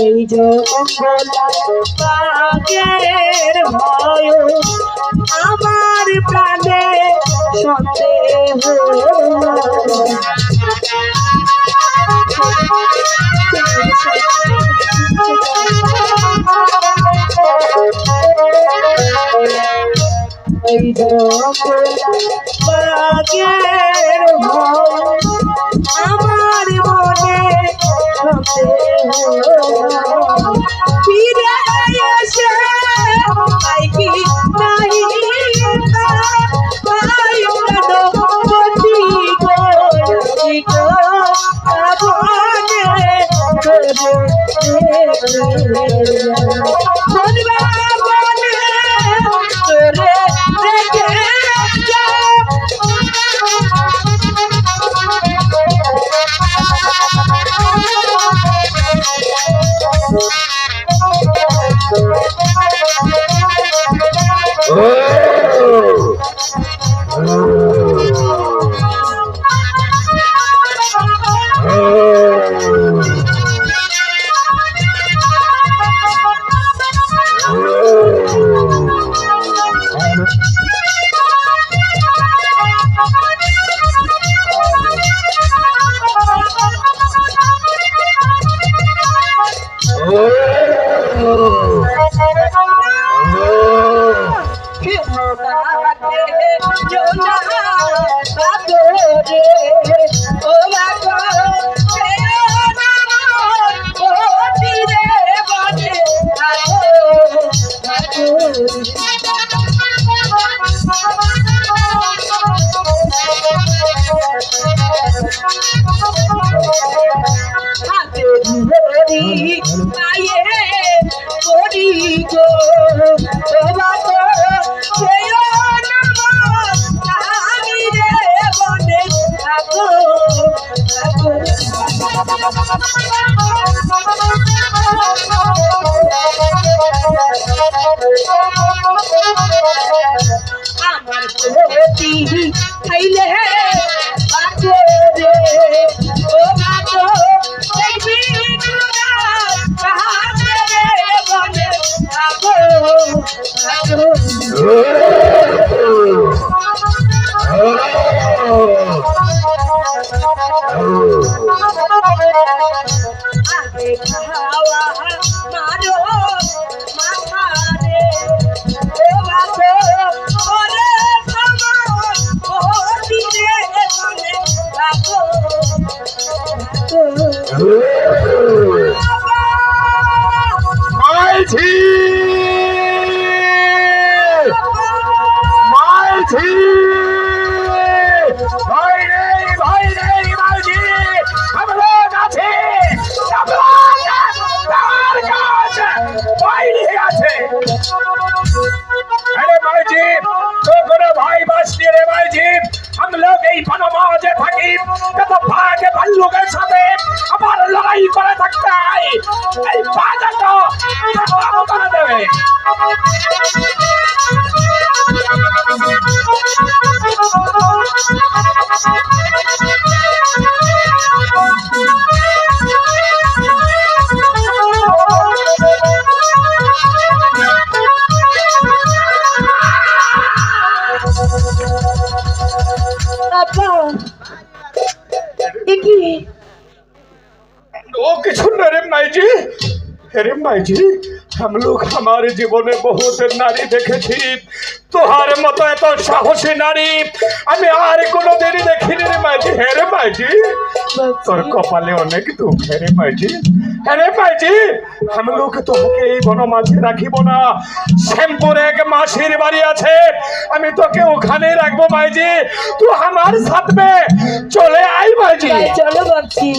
এই জঙ্গলের ভয় আমার প্রাণে সন্দেহ এই জঙ্গলের ভয় আমার মনে ফিরে এসে আই কি নাহি আমার প্রতি খাইলে বাঁচো রে ও বাঁচো দেখবি কাহাতে রে বলে বাঁচো আগে খাওয়া মারো মাথা রে ও বাঁচো ওরে ওটি রে বলে বাঁচো মাইঝি মাইঝি ভাই নেই মাইঝি हम लोग আছে अरे माइजी तो कोनो भाई बासनी रे माइजी हम लोग এই বনমাঝে থাকি কত ভাগে ভাল্লুকের সাথে আবার লড়াই করে থাকতে হয় এই বাজা তো খতম করে দেবে ओके सुन रे माइजी अरे माइजी हम लोग हमारे जीवने बहुत नारी देखेছি তোহার মতো এত সাহসী নারী আমি আর কোনোদিনই দেখিনি রে মাইজি হে রে মাইজি তোর কপালে অনেক দুঃখ রে মাইজি अरे भाई जी हम लोग तो এই বন মাঝে রাখিব না শ্যামপুরে এক মাসির বাড়ি আছে আমি তোকে ওখানে রাখবো ভাইজি তুই আমার সাথে চলে আই ভাইজি চলো ভাবছি